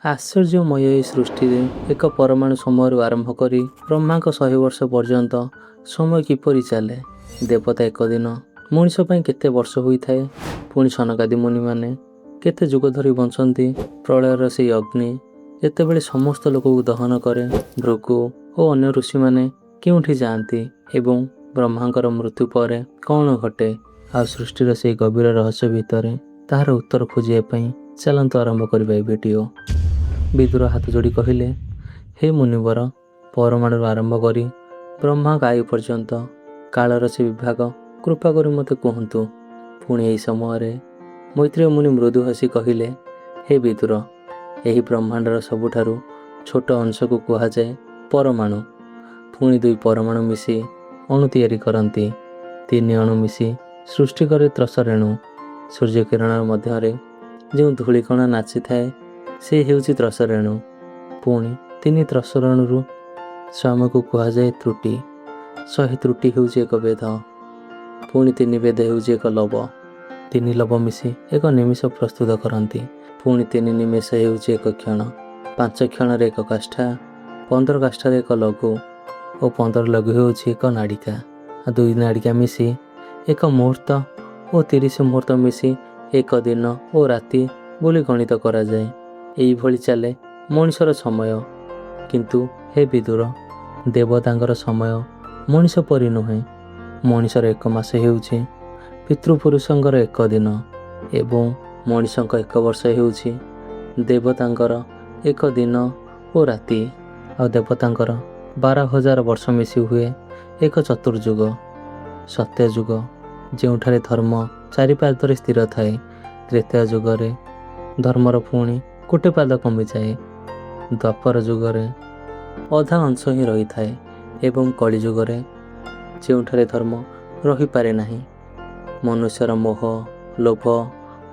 ଆଶ୍ଚର୍ଯ୍ୟମୟ ଏହି ସୃଷ୍ଟିରେ ଏକ ପରମାଣୁ ସମୟରୁ ଆରମ୍ଭ କରି ବ୍ରହ୍ମାଙ୍କ 100 ବର୍ଷ ପର୍ଯ୍ୟନ୍ତ ସମୟ କିପରି ଚାଲେ। ଦେବତା ଏକ ଦିନ, ମଣିଷ ପାଇଁ କେତେ ବର୍ଷ ହୋଇଥାଏ। ପୁଣି ସନକାଦି ମୁନିମାନେ କେତେ ଯୁଗ ଧରି ବଞ୍ଚନ୍ତି। ପ୍ରଳୟର ସେହି ଅଗ୍ନି ଯେତେବେଳେ ସମସ୍ତ ଲୋକକୁ ଦହନ କରେ, ଭୃଗୁ ଓ ଅନ୍ୟ ଋଷିମାନେ କେଉଁଠି ଯାଆନ୍ତି ଏବଂ ବ୍ରହ୍ମାଙ୍କର ମୃତ୍ୟୁ ପରେ କ'ଣ ଘଟେ, ଆଉ ସୃଷ୍ଟିର ସେହି ଗଭୀର ରହସ୍ୟ ଭିତରେ ତାହାର ଉତ୍ତର ଖୋଜିବା ପାଇଁ ଚାଲନ୍ତୁ ଆରମ୍ଭ କରିବା ଏହି ଭିଡ଼ିଓ। ବିଦୁର ହାତ ଯୋଡ଼ି କହିଲେ, ହେ ମୁନିବର, ପରମାଣୁରୁ ଆରମ୍ଭ କରି ବ୍ରହ୍ମାଙ୍କ ଆୟୁ ପର୍ଯ୍ୟନ୍ତ କାଳର ସେ ବିଭାଗ କୃପା କରି ମୋତେ କୁହନ୍ତୁ। ପୁଣି ଏହି ସମୟରେ ମୈତ୍ରେୟ ମୁନି ମୃଦୁ ହସି କହିଲେ, ହେ ବିଦୁର, ଏହି ବ୍ରହ୍ମାଣ୍ଡର ସବୁଠାରୁ ଛୋଟ ଅଂଶକୁ କୁହାଯାଏ ପରମାଣୁ। ପୁଣି 2 ପରମାଣୁ ମିଶି ଅଣୁ ତିଆରି କରନ୍ତି। 3 ଅଣୁ ମିଶି ସୃଷ୍ଟି କରେ ତ୍ରସରେଣୁ। ସୂର୍ଯ୍ୟକିରଣର ମଧ୍ୟରେ ଯେଉଁ ଧୂଳିକଣା ନାଚିଥାଏ, ସେ ହେଉଛି ତ୍ରସରେଣୁ। ପୁଣି 3 ତ୍ରସରେଣୁରୁ ସ୍ୱାମୀକୁ କୁହାଯାଏ ତ୍ରୁଟି। 100 ତ୍ରୁଟି ହେଉଛି ଏକ ବେଦ। ପୁଣି 3 ବେଦ ହେଉଛି ଏକ ଲବ। 3 ଲବ ମିଶି ଏକ ନିମିଷ ପ୍ରସ୍ତୁତ କରନ୍ତି। ପୁଣି 3 ନିମେଷ ହେଉଛି ଏକ କ୍ଷଣ। 5 କ୍ଷଣରେ ଏକ କାଷ୍ଠା, 15 କାଷ୍ଠାରେ ଏକ ଲଘୁ ଓ 15 ଲଘୁ ହେଉଛି ଏକ ନାଡ଼ିକା। 2 ନାଡ଼ିକା ମିଶି ଏକ ମୁହୂର୍ତ୍ତ ଓ 30 ମୁହୂର୍ତ୍ତ ମିଶି ଏକ ଦିନ ଓ ରାତି ବୋଲି ଗଣିତ କରାଯାଏ। ଏଇଭଳି ଚାଲେ ମଣିଷର ସମୟ। କିନ୍ତୁ ହେ ବିଦୁର, ଦେବତାଙ୍କର ସମୟ ମଣିଷ ପରି ନୁହେଁ। ମଣିଷର 1 ମାସ ହେଉଛି ପିତୃପୁରୁଷଙ୍କର 1 ଦିନ ଏବଂ ମଣିଷଙ୍କ 1 ବର୍ଷ ହେଉଛି ଦେବତାଙ୍କର 1 ଦିନ ଓ ରାତି। ଆଉ ଦେବତାଙ୍କର 12,000 ବର୍ଷ ମିଶି ହୁଏ ଏକ ଚତୁର୍ଯୁଗ, ସତ୍ୟଯୁଗ, ଯେଉଁଠାରେ ଧର୍ମ 4 ପାଦରେ ସ୍ଥିର ଥାଏ। ତ୍ରେତୟା ଯୁଗରେ ଧର୍ମର ପୁଣି 1 ପାଦ କମିଯାଏ। ଦ୍ୱାପର ଯୁଗରେ ଅଧା ଅଂଶ ହିଁ ରହିଥାଏ ଏବଂ କଳିଯୁଗରେ ଯେଉଁଠାରେ ଧର୍ମ ରହିପାରେ ନାହିଁ, ମନୁଷ୍ୟର ମୋହ, ଲୋଭ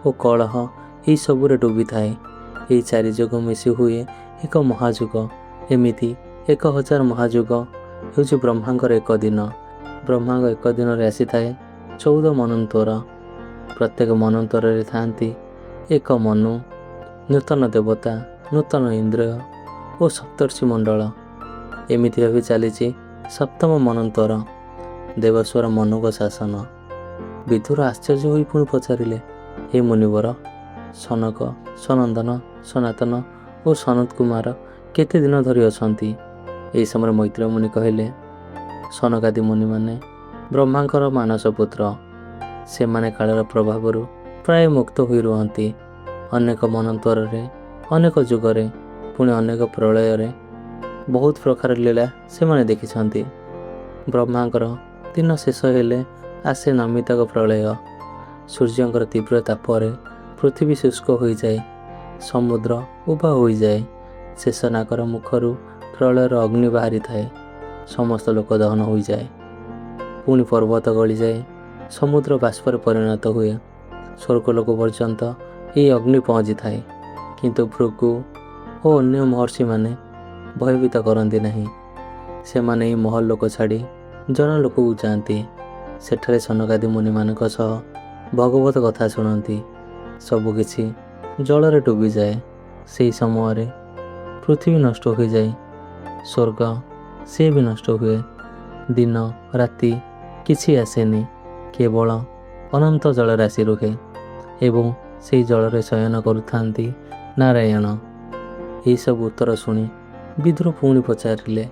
ଓ କଳହ ଏହିସବୁରେ ଡୁବିଥାଏ। ଏହି 4 ଯୁଗ ମିଶି ହୁଏ ଏକ ମହାଯୁଗ। ଏମିତି 1000 ମହାଯୁଗ ହେଉଛି ବ୍ରହ୍ମାଙ୍କର 1 ଦିନ। ବ୍ରହ୍ମାଙ୍କ 1 ଦିନରେ ଆସିଥାଏ 14 ମନ୍ୱନ୍ତର। ପ୍ରତ୍ୟେକ ମନ୍ୱନ୍ତରରେ ଥାଆନ୍ତି 1 ମନୁ, ନୂତନ ଦେବତା, ନୂତନ ଇନ୍ଦ୍ରିୟ ଓ ସପ୍ତର୍ଷି ମଣ୍ଡଳ। ଏମିତି ଭାବେ ଚାଲିଛି 7ମ ମନ୍ୱନ୍ତର, ଦେବସ୍ୱର ମନୁଙ୍କ ଶାସନ। ବିଦୁର ଆଶ୍ଚର୍ଯ୍ୟ ହୋଇ ପୁଣି ପଚାରିଲେ, ହେ ମୁନିବର, ସନକ, ସନନ୍ଦନ, ସନାତନ ଓ ସନତ କୁମାର କେତେ ଦିନ ଧରି ଅଛନ୍ତି? ଏହି ସମୟରେ ମୈତ୍ରେୟ ମୁନି କହିଲେ, ସନକାଦି ମୁନିମାନେ ବ୍ରହ୍ମାଙ୍କର ମାନସ ପୁତ୍ର। ସେମାନେ କାଳର ପ୍ରଭାବରୁ ପ୍ରାୟ ମୁକ୍ତ ହୋଇ ରୁହନ୍ତି। ଅନେକ ମନ୍ୱନ୍ତରରେ, ଅନେକ ଯୁଗରେ, ପୁଣି ଅନେକ ପ୍ରଳୟରେ ବହୁତ ପ୍ରକାର ଲୀଳା ସେମାନେ ଦେଖିଛନ୍ତି। ବ୍ରହ୍ମାଙ୍କର ଦିନ ଶେଷ ହେଲେ ଆସେ ନମିତକ ପ୍ରଳୟ। ସୂର୍ଯ୍ୟଙ୍କର ତୀବ୍ର ତାପରେ ପୃଥିବୀ ଶୁଷ୍କ ହୋଇଯାଏ, ସମୁଦ୍ର ଉଭା ହୋଇଯାଏ। ଶେଷ ନାଗର ମୁଖରୁ ପ୍ରଳୟର ଅଗ୍ନି ବାହାରିଥାଏ, ସମସ୍ତ ଲୋକ ଦହନ ହୋଇଯାଏ। ପୁଣି ପର୍ବତ ଗଳିଯାଏ, ସମୁଦ୍ର ବାଷ୍ପରେ ପରିଣତ ହୁଏ। ସ୍ୱର୍ଗଲୋକ ପର୍ଯ୍ୟନ୍ତ ଏହି ଅଗ୍ନି ପହଞ୍ଚିଥାଏ। କିନ୍ତୁ ଭୃଗୁ ଓ ଅନ୍ୟ ମହର୍ଷିମାନେ ଭୟଭୀତ କରନ୍ତି ନାହିଁ। ସେମାନେ ଏହି ମହଲ ଲୋକ ଛାଡ଼ି ଜନଲୋକକୁ ଯାଆନ୍ତି। ସେଠାରେ ସନକାଦି ମୁନିମାନଙ୍କ ସହ ଭଗବତ କଥା ଶୁଣନ୍ତି। ସବୁକିଛି ଜଳରେ ଡୁବିଯାଏ। ସେହି ସମୟରେ ପୃଥିବୀ ନଷ୍ଟ ହୋଇଯାଏ, ସ୍ୱର୍ଗ ସେ ବି ନଷ୍ଟ ହୁଏ। ଦିନ ରାତି କିଛି ଆସେନି, କେବଳ ଅନନ୍ତ ଜଳରାଶି ରୁହେ ଏବଂ ସେହି ଜଳରେ ଶୟନ କରୁଥାନ୍ତି ନାରାୟଣ। ଏହିସବୁ ଉତ୍ତର ଶୁଣି ବିଦୁର ପୁଣି ପଚାରିଲେ,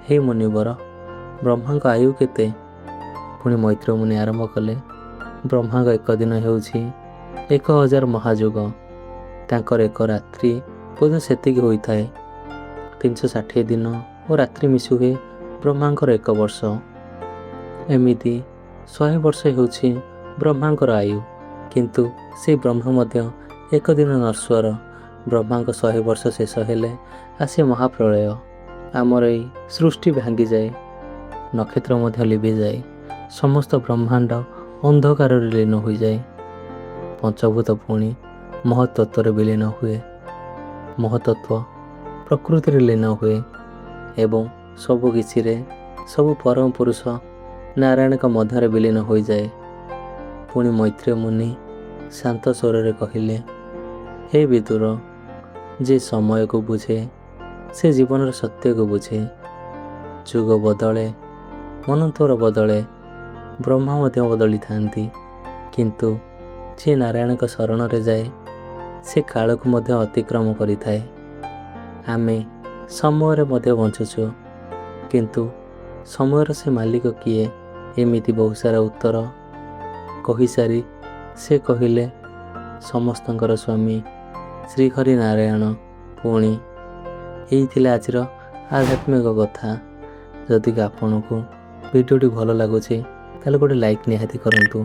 ହେ ମୁନିବର, ବ୍ରହ୍ମାଙ୍କ ଆୟୁ କେତେ? ପୁଣି ମୈତ୍ରେୟ ମୁନି ଆରମ୍ଭ କଲେ, ବ୍ରହ୍ମାଙ୍କ 1 ଦିନ ହେଉଛି 1000 ମହାଯୁଗ। ତାଙ୍କର 1 ରାତ୍ରି ବୋଧେ ସେତିକି ହୋଇଥାଏ। 360 ଦିନ ଓ ରାତ୍ରି ମିଶି ହୁଏ ବ୍ରହ୍ମାଙ୍କର 1 ବର୍ଷ। ଏମିତି 100 ବର୍ଷ ହେଉଛି ବ୍ରହ୍ମାଙ୍କର ଆୟୁ। କିନ୍ତୁ ସେହି ବ୍ରହ୍ମ ମଧ୍ୟ 1 ଦିନ ନଶ୍ୱର। ବ୍ରହ୍ମାଙ୍କ 100 ବର୍ଷ ଶେଷ ହେଲେ ଆସେ ମହାପ୍ରଳୟ। ଆମର ଏହି ସୃଷ୍ଟି ଭାଙ୍ଗିଯାଏ, ନକ୍ଷତ୍ର ମଧ୍ୟ ଲିଭିଯାଏ, ସମସ୍ତ ବ୍ରହ୍ମାଣ୍ଡ ଅନ୍ଧକାରରେ ଲୀନ ହୋଇଯାଏ। ପଞ୍ଚଭୂତ ପୁଣି ମହତ୍ତତ୍ୱରେ ବିଲୀନ ହୁଏ। ମହତ୍ତତ୍ୱ ପ୍ରକୃତିରେ ଲୀନ ହୁଏ ଏବଂ ସବୁ କିଛିରେ ସବୁ ପରମ ପୁରୁଷ ନାରାୟଣଙ୍କ ମଧ୍ୟରେ ବିଲୀନ ହୋଇଯାଏ। ପୁଣି ମୈତ୍ରେୟ ମୁନି ଶାନ୍ତ ସ୍ୱରରେ କହିଲେ, ହେ ବିଦୁର, ଯେ ସମୟକୁ ବୁଝେ ସେ ଜୀବନର ସତ୍ୟକୁ ବୁଝେ। ଯୁଗ ବଦଳେ, ମନନ୍ତର ବଦଳେ, ବ୍ରହ୍ମା ମଧ୍ୟ ବଦଳିଥାନ୍ତି, କିନ୍ତୁ ଯିଏ ନାରାୟଣଙ୍କ ଶରଣରେ ଯାଏ ସେ କାଳକୁ ମଧ୍ୟ ଅତିକ୍ରମ କରିଥାଏ। ଆମେ ସମୟରେ ମଧ୍ୟ ବଞ୍ଚୁଛୁ, କିନ୍ତୁ ସମୟର ସେ ମାଲିକ କିଏ? ଏମିତି ବହୁତ ସାରା ଉତ୍ତର କହିସାରି ସେ କହିଲେ, ସମସ୍ତଙ୍କର ସ୍ୱାମୀ ଶ୍ରୀହରି ନାରାୟଣ। ପୁଣି ଏଇ ଥିଲା ଆଜିର ଆଧ୍ୟାତ୍ମିକ କଥା। ଯଦି ଆପଣଙ୍କୁ ଭିଡ଼ିଓଟି ଭଲ ଲାଗୁଛି ତାହେଲେ ଗୋଟେ ଲାଇକ୍ ନିହାତି କରନ୍ତୁ।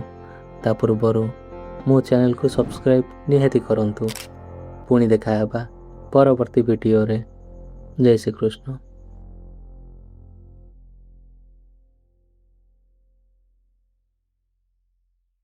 ତା ପୂର୍ବରୁ ମୋ ଚ୍ୟାନେଲକୁ ସବସ୍କ୍ରାଇବ୍ ନିହାତି କରନ୍ତୁ। ପୁଣି ଦେଖା ହେବା ପରବର୍ତ୍ତୀ ଭିଡ଼ିଓରେ। ଜୟ ଶ୍ରୀକୃଷ୍ଣ।